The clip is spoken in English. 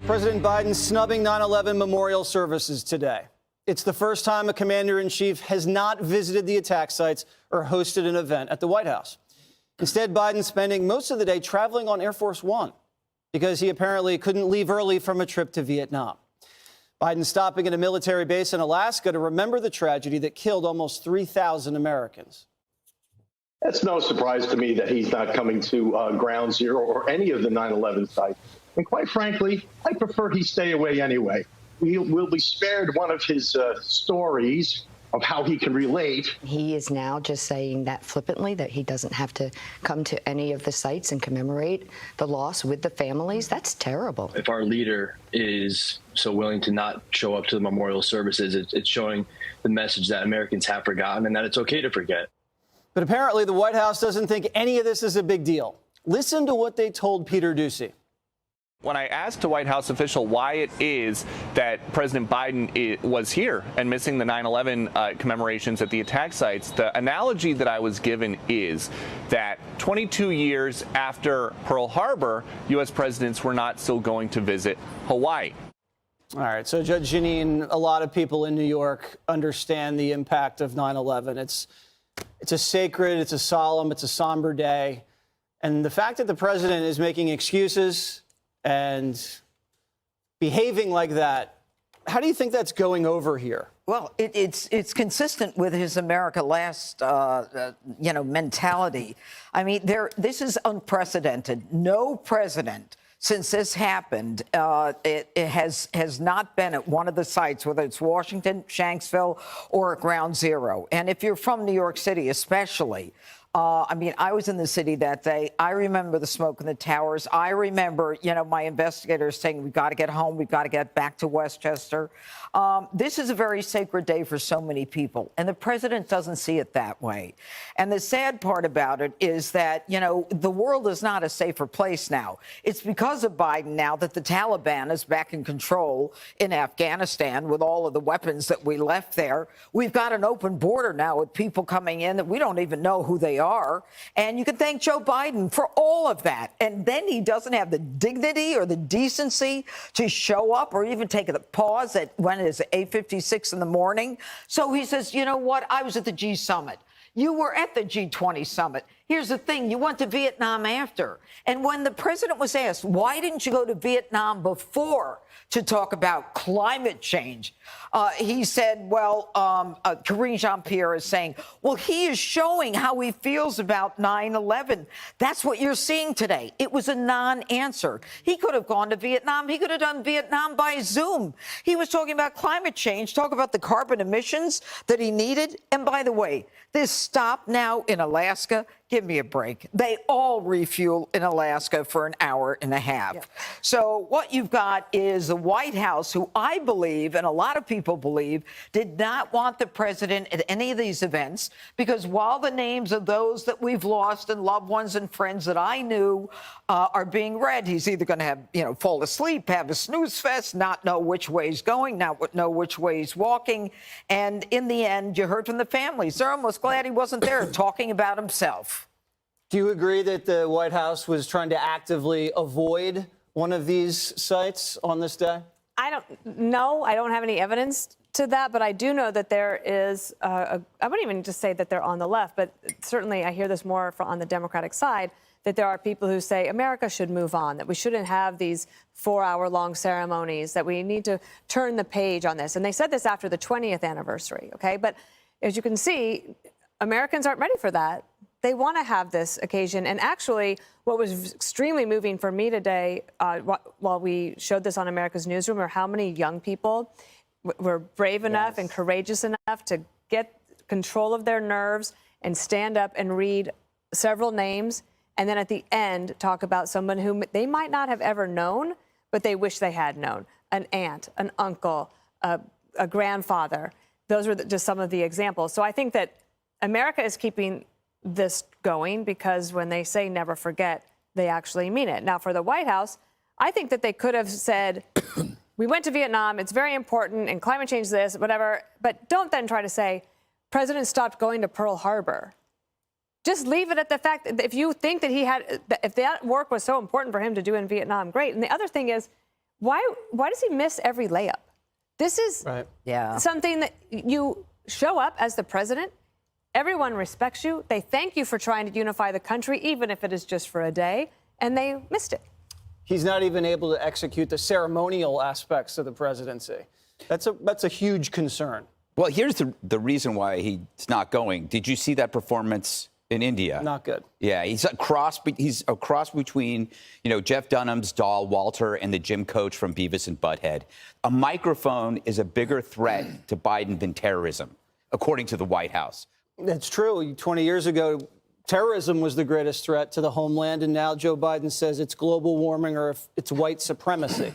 President Biden snubbing 9/11 memorial services today. It's the first time a commander-in-chief has not visited the attack sites or hosted an event at the White House. Instead, Biden spending most of the day traveling on Air Force One because he apparently couldn't leave early from a trip to Vietnam. Biden stopping at a military base in Alaska to remember the tragedy that killed almost 3,000 Americans. It's no surprise to me that he's not coming to Ground Zero or any of the 9/11 sites. And quite frankly, I prefer he stay away anyway. We'll be spared one of his stories of how he can relate. He is now just saying that flippantly, that he doesn't have to come to any of the sites and commemorate the loss with the families. That's terrible. If our leader is so willing to not show up to the memorial services, it's showing the message that Americans have forgotten and that it's okay to forget. But apparently the White House doesn't think any of this is a big deal. Listen to what they told Peter Doocy. When I asked a White House official why it is that President Biden was here and missing the 9/11 commemorations at the attack sites, the analogy that I was given is that 22 years after Pearl Harbor, U.S. presidents were not still going to visit Hawaii. All right. So, Judge Jeanine, a lot of people in New York understand the impact of 9/11. It's a sacred, it's a solemn, it's a somber day. And the fact that the president is making excuses and behaving like that, how do you think that's going over here? Well, it's consistent with his America Last, mentality. I mean, this is unprecedented. No president since this happened, it has not been at one of the sites, whether it's Washington, Shanksville, or at Ground Zero. And if you're from New York City, especially. I was in the city that day. I remember the smoke in the towers. I remember, my investigators saying, we've got to get home. We've got to get back to Westchester. This is a very sacred day for so many people. And the president doesn't see it that way. And the sad part about it is that, the world is not a safer place now. It's because of Biden now that the Taliban is back in control in Afghanistan with all of the weapons that we left there. We've got an open border now with people coming in that we don't even know who they are. And you can thank Joe Biden for all of that. And then he doesn't have the dignity or the decency to show up or even take a pause at when it is 8:56 in the morning. So he says, you know what? I was at the G Summit. You were at the G20 summit. Here's the thing. You went to Vietnam after. And when the president was asked, why didn't you go to Vietnam before to talk about climate change? He said, Karine Jean-Pierre is saying, well, he is showing how he feels about 9/11. That's what you're seeing today. It was a non-answer. He could have gone to Vietnam. He could have done Vietnam by Zoom. He was talking about climate change, talk about the carbon emissions that he needed. And by the way, this stop now in Alaska, give me a break. They all refuel in Alaska for an hour and a half. Yeah. So what you've got is the White House, who I believe, and a lot of people believe, did not want the president at any of these events, because while the names of those that we've lost and loved ones and friends that I knew are being read, he's either going to have, fall asleep, have a snooze fest, not know which way he's going, not know which way he's walking. And in the end, you heard from the families. They're almost glad he wasn't there talking about himself. Do you agree that the White House was trying to actively avoid one of these sites on this day? I don't have any evidence to that, but I do know that there is, I wouldn't even just say that they're on the left, but certainly I hear this more on the Democratic side, that there are people who say America should move on, that we shouldn't have these 4-hour-long ceremonies, that we need to turn the page on this. And they said this after the 20th anniversary, okay? But as you can see, Americans aren't ready for that. They want to have this occasion. And actually, what was extremely moving for me today, while we showed this on America's Newsroom, are how many young people were brave enough and courageous enough to get control of their nerves and stand up and read several names, and then at the end talk about someone whom they might not have ever known, but they wish they had known. An aunt, an uncle, a grandfather. Those were just some of the examples. So I think that America is keeping this going because when they say never forget, they actually mean it. Now, for the White House, I think that they could have said, we went to Vietnam, it's very important, and climate change this, whatever, but don't then try to say, President stopped going to Pearl Harbor. Just leave it at the fact that if you think that if that work was so important for him to do in Vietnam, great. And the other thing is, why does he miss every layup? This is something that you show up as the president. Everyone respects you. They thank you for trying to unify the country, even if it is just for a day, and they missed it. He's not even able to execute the ceremonial aspects of the presidency. That's a huge concern. Well, here's the reason why he's not going. Did you see that performance in India? Not good. Yeah, he's a cross between, Jeff Dunham's Doll Walter and the gym coach from Beavis and Butthead. A microphone is a bigger threat to Biden than terrorism, according to the White House. That's true. 20 years ago, terrorism was the greatest threat to the homeland, and now Joe Biden says it's global warming or it's white supremacy.